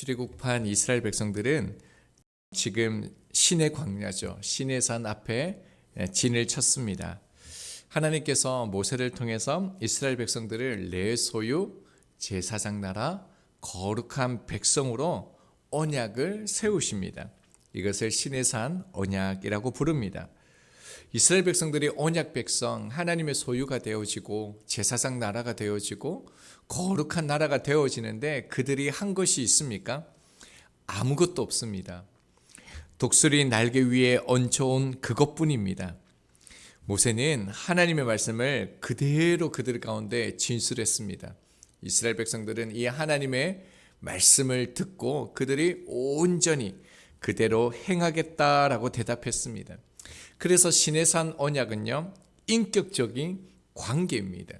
출애굽한 이스라엘 백성들은 지금 시내 광야죠. 시내산 앞에 진을 쳤습니다. 하나님께서 모세를 통해서 이스라엘 백성들을 내 소유 제사장 나라 거룩한 백성으로 언약을 세우십니다. 이것을 시내산 언약이라고 부릅니다. 이스라엘 백성들이 언약 백성, 하나님의 소유가 되어지고 제사장 나라가 되어지고 거룩한 나라가 되어지는데 그들이 한 것이 있습니까? 아무것도 없습니다. 독수리 날개 위에 얹혀온 그것뿐입니다. 모세는 하나님의 말씀을 그대로 그들 가운데 진술했습니다. 이스라엘 백성들은 이 하나님의 말씀을 듣고 그들이 온전히 그대로 행하겠다라고 대답했습니다. 그래서 시내산 언약은요, 인격적인 관계입니다.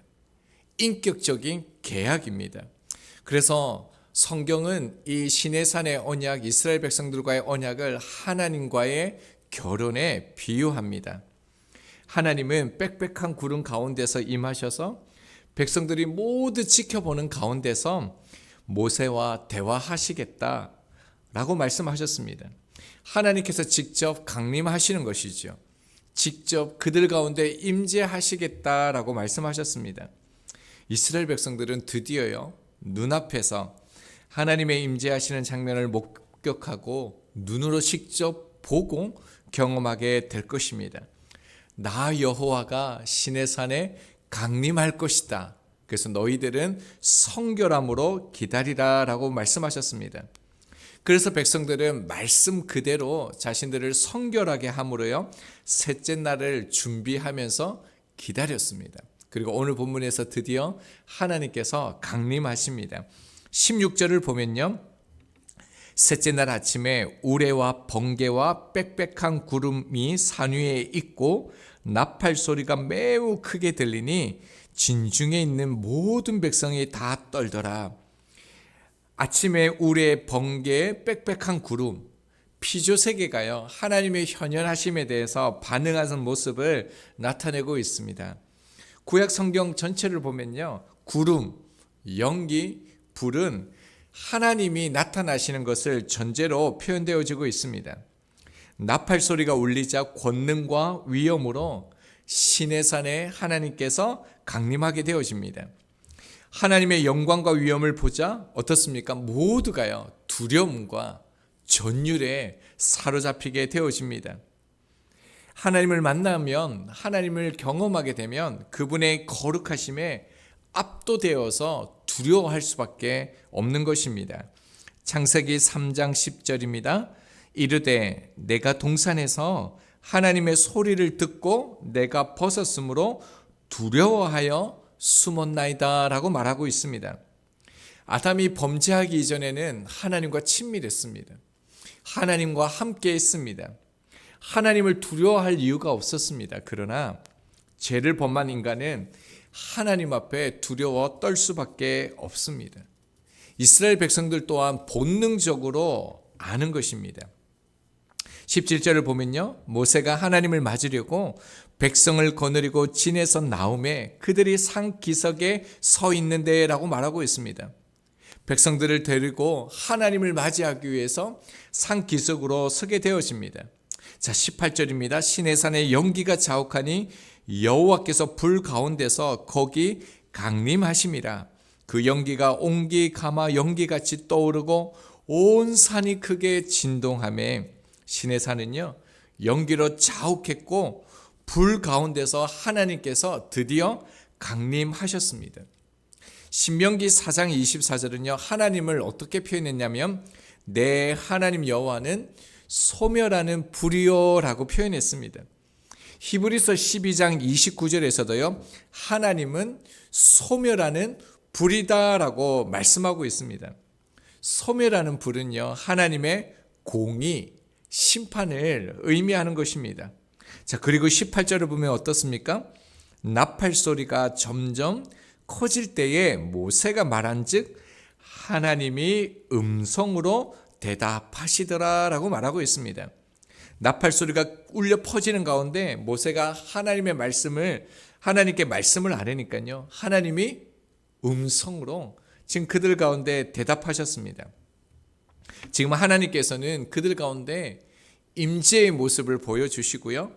인격적인 계약입니다. 그래서 성경은 이 시내산의 언약, 이스라엘 백성들과의 언약을 하나님과의 결혼에 비유합니다. 하나님은 빽빽한 구름 가운데서 임하셔서 백성들이 모두 지켜보는 가운데서 모세와 대화하시겠다라고 말씀하셨습니다. 하나님께서 직접 강림하시는 것이죠. 직접 그들 가운데 임재하시겠다라고 말씀하셨습니다. 이스라엘 백성들은 드디어요, 눈앞에서 하나님의 임재하시는 장면을 목격하고 눈으로 직접 보고 경험하게 될 것입니다. 나 여호와가 시내산에 강림할 것이다. 그래서 너희들은 성결함으로 기다리라라고 말씀하셨습니다. 그래서 백성들은 말씀 그대로 자신들을 성결하게 함으로요, 셋째 날을 준비하면서 기다렸습니다. 그리고 오늘 본문에서 드디어 하나님께서 강림하십니다. 16절을 보면요, 셋째 날 아침에 우레와 번개와 빽빽한 구름이 산 위에 있고 나팔 소리가 매우 크게 들리니 진중에 있는 모든 백성이 다 떨더라. 아침에 우레, 번개, 빽빽한 구름, 피조세계가요, 하나님의 현현하심에 대해서 반응하는 모습을 나타내고 있습니다. 구약 성경 전체를 보면요, 구름, 연기, 불은 하나님이 나타나시는 것을 전제로 표현되어지고 있습니다. 나팔 소리가 울리자 권능과 위엄으로 시내산에 하나님께서 강림하게 되어집니다. 하나님의 영광과 위엄을 보자 어떻습니까? 모두가요, 두려움과 전율에 사로잡히게 되어집니다. 하나님을 만나면, 하나님을 경험하게 되면 그분의 거룩하심에 압도되어서 두려워할 수밖에 없는 것입니다. 창세기 3장 10절입니다. 이르되 내가 동산에서 하나님의 소리를 듣고 내가 벗었으므로 두려워하여 숨었나이다 라고 말하고 있습니다. 아담이 범죄하기 이전에는 하나님과 친밀했습니다. 하나님과 함께 했습니다. 하나님을 두려워할 이유가 없었습니다. 그러나 죄를 범한 인간은 하나님 앞에 두려워 떨 수밖에 없습니다. 이스라엘 백성들 또한 본능적으로 아는 것입니다. 17절을 보면요, 모세가 하나님을 맞으려고 백성을 거느리고 진에서 나오매 그들이 산 기슭에 서 있는데 라고 말하고 있습니다. 백성들을 데리고 하나님을 맞이하기 위해서 산 기슭으로 서게 되어집니다. 자, 18절입니다. 시내산에 연기가 자욱하니 여호와께서 불 가운데서 거기 강림하심이라. 그 연기가 옹기 가마 연기같이 떠오르고 온 산이 크게 진동하매 시내산은요, 연기로 자욱했고 불 가운데서 하나님께서 드디어 강림하셨습니다. 신명기 4장 24절은요, 하나님을 어떻게 표현했냐면 내 하나님 여호와는 소멸하는 불이요라고 표현했습니다. 히브리서 12장 29절에서도요, 하나님은 소멸하는 불이다라고 말씀하고 있습니다. 소멸하는 불은요, 하나님의 공의, 심판을 의미하는 것입니다. 자, 그리고 18절을 보면 어떻습니까? 나팔 소리가 점점 커질 때에 모세가 말한즉 하나님이 음성으로 대답하시더라라고 말하고 있습니다. 나팔 소리가 울려 퍼지는 가운데 모세가 하나님께 말씀을 안 하니까요, 하나님이 음성으로 지금 그들 가운데 대답하셨습니다. 지금 하나님께서는 그들 가운데 임재의 모습을 보여주시고요.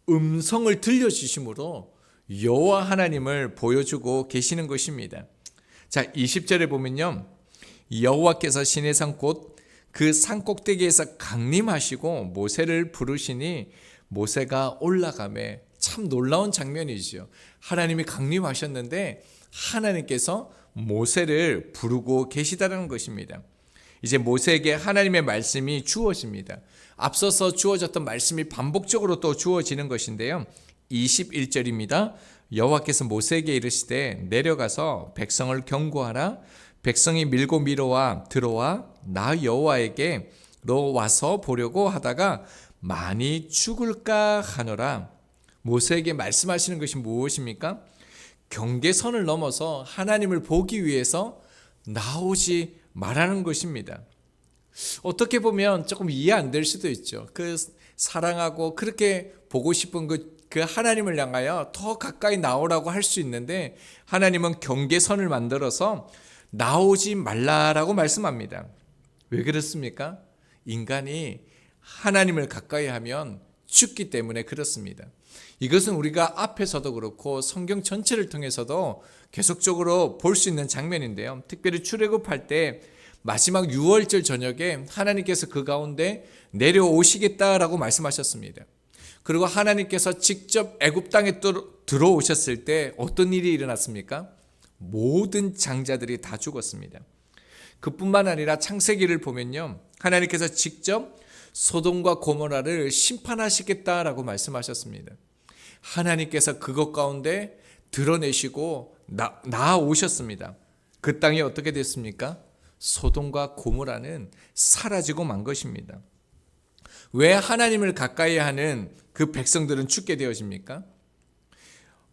음성을 들려주심으로 여호와 하나님을 보여주고 계시는 것입니다. 자, 20절에 보면요. 여호와께서 시내산 곧 그 산꼭대기에서 강림하시고 모세를 부르시니 모세가 올라가매. 참 놀라운 장면이죠. 하나님이 강림하셨는데 하나님께서 모세를 부르고 계시다는 것입니다. 이제 모세에게 하나님의 말씀이 주어집니다. 앞서서 주어졌던 말씀이 반복적으로 또 주어지는 것인데요. 21절입니다. 여호와께서 모세에게 이르시되 내려가서 백성을 경고하라. 백성이 밀고 미로와 들어와 나 여호와에게로 와서 보려고 하다가 많이 죽을까 하노라. 모세에게 말씀하시는 것이 무엇입니까? 경계선을 넘어서 하나님을 보기 위해서 나오지 말라는 것입니다. 어떻게 보면 조금 이해 안 될 수도 있죠. 그 사랑하고 그렇게 보고 싶은 그 하나님을 향하여 더 가까이 나오라고 할 수 있는데 하나님은 경계선을 만들어서 나오지 말라라고 말씀합니다. 왜 그렇습니까? 인간이 하나님을 가까이 하면 죽기 때문에 그렇습니다. 이것은 우리가 앞에서도 그렇고 성경 전체를 통해서도 계속적으로 볼 수 있는 장면인데요. 특별히 출애굽할 때 마지막 6월절 저녁에 하나님께서 그 가운데 내려오시겠다라고 말씀하셨습니다. 그리고 하나님께서 직접 애굽 땅에 들어오셨을 때 어떤 일이 일어났습니까? 모든 장자들이 다 죽었습니다. 그뿐만 아니라 창세기를 보면요. 하나님께서 직접 소돔과 고모라를 심판하시겠다라고 말씀하셨습니다. 하나님께서 그것 가운데 드러내시고 나아오셨습니다. 그 땅이 어떻게 됐습니까? 소돔과 고모라는 사라지고 만 것입니다. 왜 하나님을 가까이 하는 그 백성들은 죽게 되어집니까?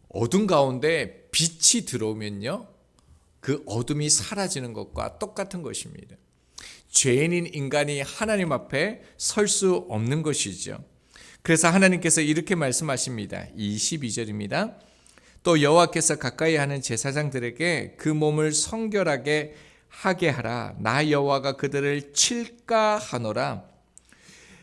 어둠 가운데 빛이 들어오면요, 그 어둠이 사라지는 것과 똑같은 것입니다. 죄인인 인간이 하나님 앞에 설 수 없는 것이죠. 그래서 하나님께서 이렇게 말씀하십니다. 22절입니다. 또 여호와께서 가까이 하는 제사장들에게 그 몸을 성결하게 하게 하라. 나 여호와가 그들을 칠까 하노라.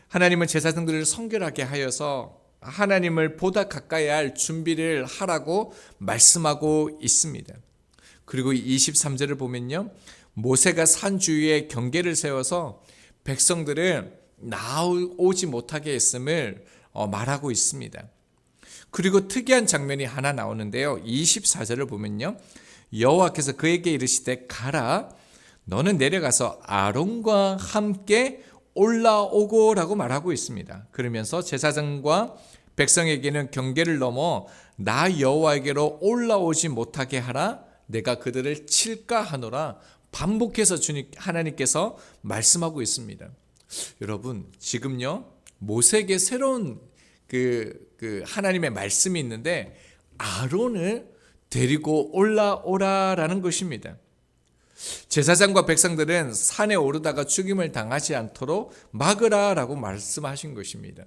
하나님은 제사장들을 성결하게 하여서 하나님을 보다 가까이 할 준비를 하라고 말씀하고 있습니다. 그리고 23절을 보면요. 모세가 산 주위에 경계를 세워서 백성들을 나오지 못하게 했음을 말하고 있습니다. 그리고 특이한 장면이 하나 나오는데요. 24절을 보면요. 여호와께서 그에게 이르시되 가라. 너는 내려가서 아론과 함께 올라오고라고 말하고 있습니다. 그러면서 제사장과 백성에게는 경계를 넘어 나 여호와에게로 올라오지 못하게 하라. 내가 그들을 칠까 하노라. 반복해서 하나님께서 말씀하고 있습니다. 여러분, 지금요 모세에게 새로운 그 하나님의 말씀이 있는데 아론을 데리고 올라오라라는 것입니다. 제사장과 백성들은 산에 오르다가 죽임을 당하지 않도록 막으라라고 말씀하신 것입니다.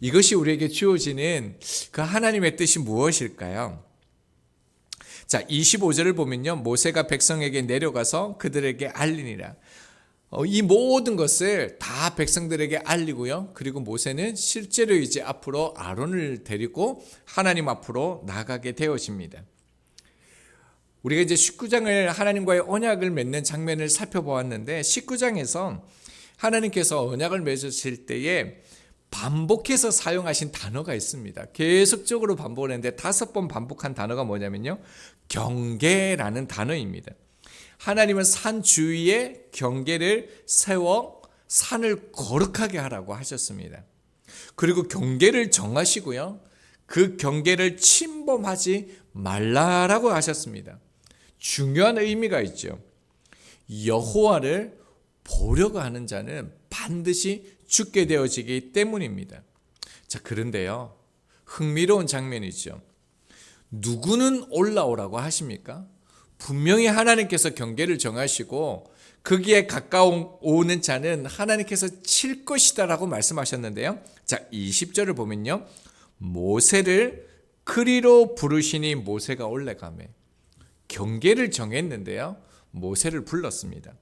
이것이 우리에게 주어지는 그 하나님의 뜻이 무엇일까요? 자, 25절을 보면요. 모세가 백성에게 내려가서 그들에게 알리니라. 이 모든 것을 다 백성들에게 알리고요. 그리고 모세는 실제로 이제 앞으로 아론을 데리고 하나님 앞으로 나가게 되어집니다. 우리가 이제 19장을 하나님과의 언약을 맺는 장면을 살펴보았는데 19장에서 하나님께서 언약을 맺으실 때에 반복해서 사용하신 단어가 있습니다. 계속적으로 반복을 했는데 5번 반복한 단어가 뭐냐면요. 경계라는 단어입니다. 하나님은 산 주위에 경계를 세워 산을 거룩하게 하라고 하셨습니다. 그리고 경계를 정하시고요. 그 경계를 침범하지 말라라고 하셨습니다. 중요한 의미가 있죠. 여호와를 보려고 하는 자는 반드시 죽게 되어지기 때문입니다. 자, 그런데요. 흥미로운 장면이죠. 누구는 올라오라고 하십니까? 분명히 하나님께서 경계를 정하시고 거기에 가까워오는 자는 하나님께서 칠 것이다라고 말씀하셨는데요. 자, 20절을 보면요. 모세를 그리로 부르시니 모세가 올라가매. 경계를 정했는데요. 모세를 불렀습니다.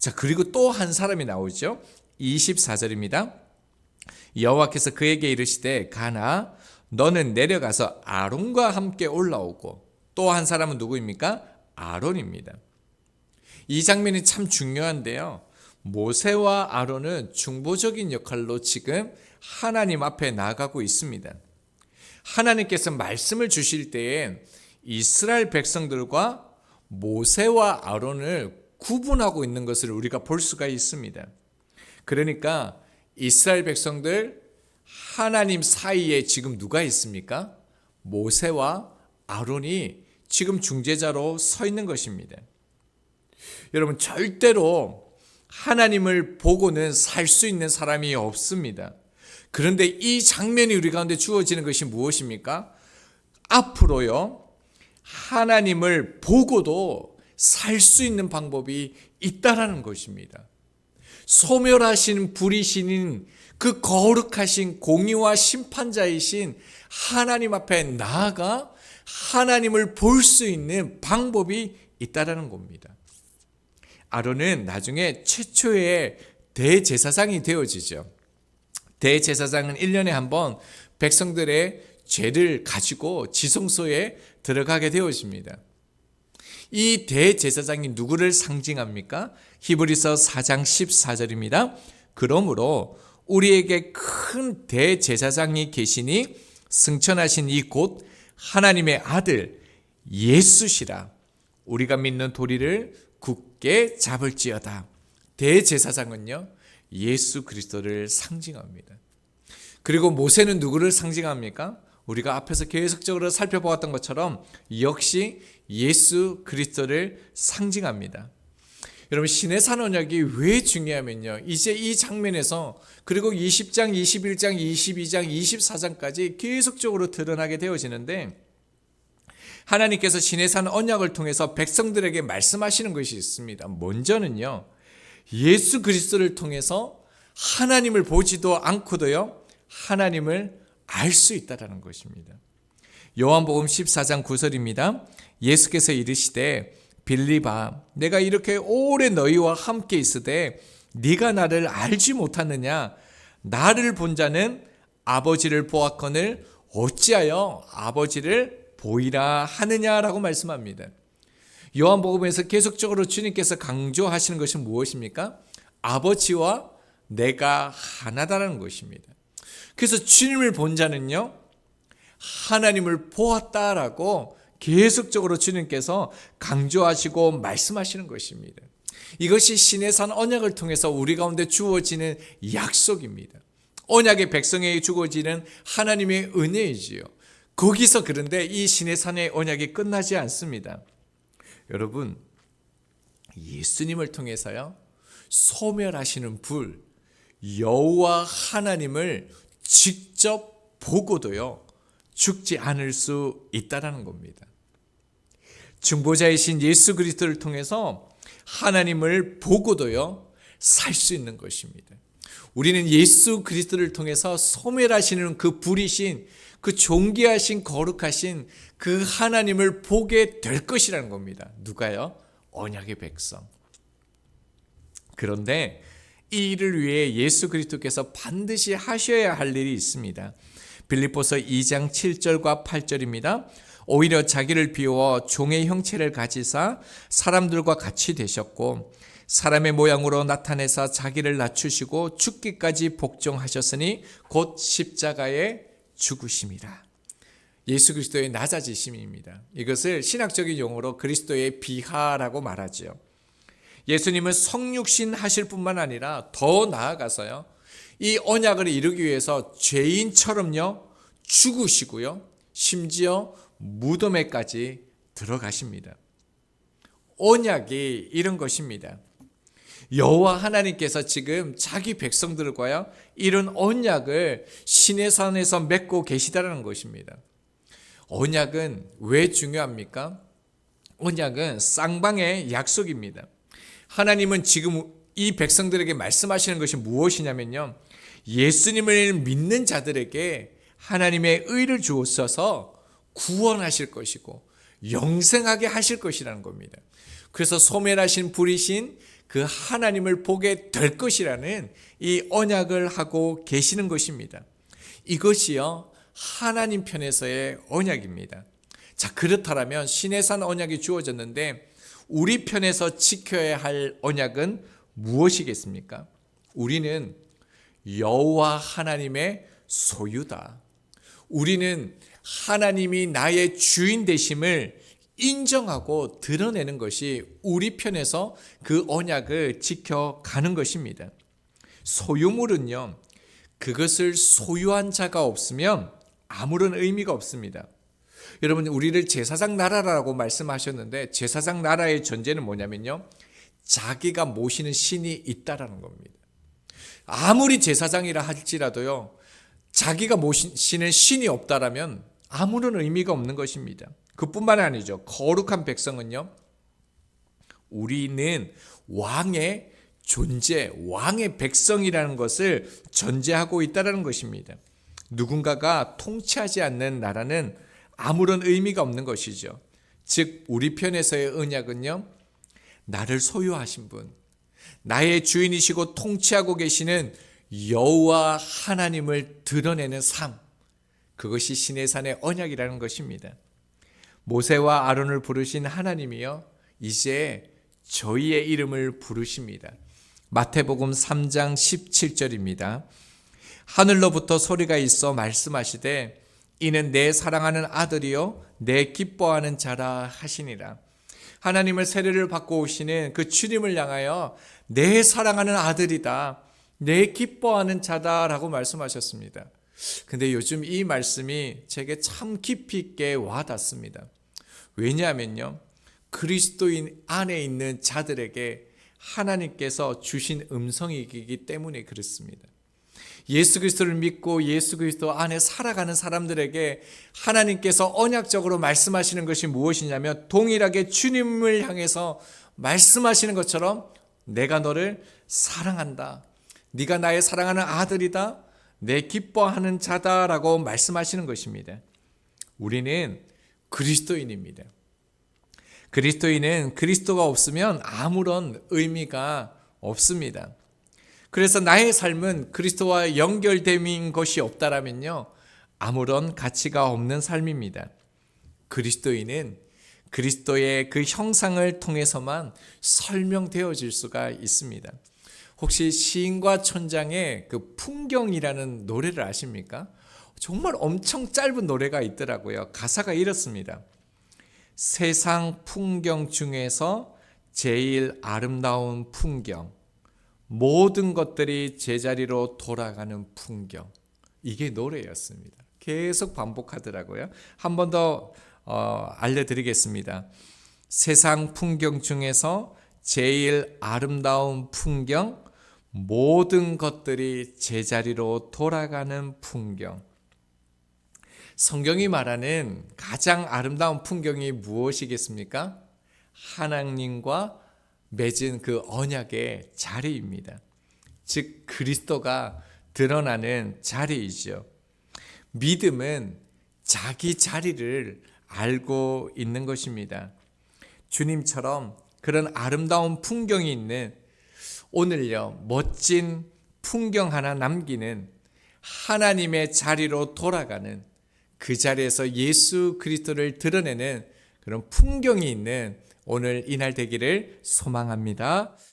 자, 그리고 또 한 사람이 나오죠. 24절입니다. 여호와께서 그에게 이르시되 가나 너는 내려가서 아론과 함께 올라오고, 또 한 사람은 누구입니까? 아론입니다. 이 장면이 참 중요한데요. 모세와 아론은 중보적인 역할로 지금 하나님 앞에 나아가고 있습니다. 하나님께서 말씀을 주실 때에 이스라엘 백성들과 모세와 아론을 구분하고 있는 것을 우리가 볼 수가 있습니다. 그러니까 이스라엘 백성들 하나님 사이에 지금 누가 있습니까? 모세와 아론이 지금 중재자로 서 있는 것입니다. 여러분, 절대로 하나님을 보고는 살 수 있는 사람이 없습니다. 그런데 이 장면이 우리 가운데 주어지는 것이 무엇입니까? 앞으로요, 하나님을 보고도 살 수 있는 방법이 있다라는 것입니다. 소멸하신 불이신인 그 거룩하신 공의와 심판자이신 하나님 앞에 나아가 하나님을 볼 수 있는 방법이 있다라는 겁니다. 아론은 나중에 최초의 대제사장이 되어지죠. 대제사장은 1년에 한 번 백성들의 죄를 가지고 지성소에 들어가게 되어집니다. 이 대제사장이 누구를 상징합니까? 히브리서 4장 14절입니다. 그러므로 우리에게 큰 대제사장이 계시니 승천하신 이 곧 하나님의 아들 예수시라. 우리가 믿는 도리를 굳게 잡을지어다. 대제사장은요, 예수 그리스도를 상징합니다. 그리고 모세는 누구를 상징합니까? 우리가 앞에서 계속적으로 살펴보았던 것처럼 역시 예수 그리스도를 상징합니다. 여러분, 시내산 언약이 왜 중요하면요, 이제 이 장면에서 그리고 20장, 21장, 22장, 24장까지 계속적으로 드러나게 되어지는데, 하나님께서 시내산 언약을 통해서 백성들에게 말씀하시는 것이 있습니다. 먼저는요, 예수 그리스도를 통해서 하나님을 보지도 않고도요, 하나님을 알 수 있다는 것입니다. 요한복음 14장 9절입니다. 예수께서 이르시되 빌립아, 내가 이렇게 오래 너희와 함께 있으되 네가 나를 알지 못하느냐? 나를 본 자는 아버지를 보았거늘 어찌하여 아버지를 보이라 하느냐라고 말씀합니다. 요한복음에서 계속적으로 주님께서 강조하시는 것이 무엇입니까? 아버지와 내가 하나다라는 것입니다. 그래서 주님을 본 자는요, 하나님을 보았다라고 계속적으로 주님께서 강조하시고 말씀하시는 것입니다. 이것이 시내산 언약을 통해서 우리 가운데 주어지는 약속입니다. 언약의 백성에게 주어지는 하나님의 은혜이지요. 거기서 그런데 이 시내산의 언약이 끝나지 않습니다. 여러분, 예수님을 통해서요, 소멸하시는 불, 여호와 하나님을 직접 보고도요, 죽지 않을 수 있다는 겁니다. 중보자이신 예수 그리스도를 통해서 하나님을 보고도요, 살 수 있는 것입니다. 우리는 예수 그리스도를 통해서 소멸하시는 그 불이신, 그 존귀하신 거룩하신 그 하나님을 보게 될 것이라는 겁니다. 누가요? 언약의 백성. 그런데 이 일을 위해 예수 그리스도께서 반드시 하셔야 할 일이 있습니다. 빌립보서 2장 7절과 8절입니다. 오히려 자기를 비워 종의 형체를 가지사 사람들과 같이 되셨고 사람의 모양으로 나타내사 자기를 낮추시고 죽기까지 복종하셨으니 곧 십자가에 죽으심이라. 예수 그리스도의 낮아지심입니다. 이것을 신학적인 용어로 그리스도의 비하라고 말하죠. 예수님은 성육신 하실 뿐만 아니라 더 나아가서요, 이 언약을 이루기 위해서 죄인처럼요 죽으시고요, 심지어 무덤에까지 들어가십니다. 언약이 이런 것입니다. 여호와 하나님께서 지금 자기 백성들과요 이런 언약을 시내산에서 맺고 계시다는 것입니다. 언약은 왜 중요합니까? 언약은 쌍방의 약속입니다. 하나님은 지금 이 백성들에게 말씀하시는 것이 무엇이냐면요, 예수님을 믿는 자들에게 하나님의 의를 주셔서 구원하실 것이고 영생하게 하실 것이라는 겁니다. 그래서 소멸하신 불이신 그 하나님을 보게 될 것이라는 이 언약을 하고 계시는 것입니다. 이것이요, 하나님 편에서의 언약입니다. 자, 그렇다면 시내산 언약이 주어졌는데 우리 편에서 지켜야 할 언약은 무엇이겠습니까? 우리는 여호와 하나님의 소유다. 우리는 하나님이 나의 주인 되심을 인정하고 드러내는 것이 우리 편에서 그 언약을 지켜가는 것입니다. 소유물은요, 그것을 소유한 자가 없으면 아무런 의미가 없습니다. 여러분, 우리를 제사장 나라라고 말씀하셨는데 제사장 나라의 전제는 뭐냐면요, 자기가 모시는 신이 있다라는 겁니다. 아무리 제사장이라 할지라도요, 자기가 모시는 신이 없다라면 아무런 의미가 없는 것입니다. 그뿐만 아니죠. 거룩한 백성은요, 우리는 왕의 존재, 왕의 백성이라는 것을 전제하고 있다는 것입니다. 누군가가 통치하지 않는 나라는 아무런 의미가 없는 것이죠. 즉 우리 편에서의 언약은요, 나를 소유하신 분, 나의 주인이시고 통치하고 계시는 여호와 하나님을 드러내는 삶, 그것이 시내산의 언약이라는 것입니다. 모세와 아론을 부르신 하나님이요, 이제 저희의 이름을 부르십니다. 마태복음 3장 17절입니다. 하늘로부터 소리가 있어 말씀하시되 이는 내 사랑하는 아들이요 내 기뻐하는 자라 하시니라. 하나님을 세례를 받고 오시는 그 주님을 향하여 내 사랑하는 아들이다, 내 기뻐하는 자다라고 말씀하셨습니다. 근데 요즘 이 말씀이 제게 참 깊이 있게 와닿습니다. 왜냐하면요, 그리스도인 안에 있는 자들에게 하나님께서 주신 음성이기 때문에 그렇습니다. 예수 그리스도를 믿고 예수 그리스도 안에 살아가는 사람들에게 하나님께서 언약적으로 말씀하시는 것이 무엇이냐면, 동일하게 주님을 향해서 말씀하시는 것처럼 내가 너를 사랑한다, 네가 나의 사랑하는 아들이다, 내 기뻐하는 자다라고 말씀하시는 것입니다. 우리는 그리스도인입니다. 그리스도인은 그리스도가 없으면 아무런 의미가 없습니다. 그래서 나의 삶은 그리스도와 연결된 것이 없다라면요, 아무런 가치가 없는 삶입니다. 그리스도인은 그리스도의 그 형상을 통해서만 설명되어질 수가 있습니다. 혹시 시인과 천장의 그 풍경이라는 노래를 아십니까? 정말 엄청 짧은 노래가 있더라고요. 가사가 이렇습니다. 세상 풍경 중에서 제일 아름다운 풍경, 모든 것들이 제자리로 돌아가는 풍경. 이게 노래였습니다. 계속 반복하더라고요. 한 번 더 알려드리겠습니다. 세상 풍경 중에서 제일 아름다운 풍경, 모든 것들이 제자리로 돌아가는 풍경. 성경이 말하는 가장 아름다운 풍경이 무엇이겠습니까? 하나님과 맺은 그 언약의 자리입니다. 즉 그리스도가 드러나는 자리이죠. 믿음은 자기 자리를 알고 있는 것입니다. 주님처럼 그런 아름다운 풍경이 있는, 오늘요 멋진 풍경 하나 남기는, 하나님의 자리로 돌아가는, 그 자리에서 예수 그리스도를 드러내는 그런 풍경이 있는 오늘 이날 되기를 소망합니다.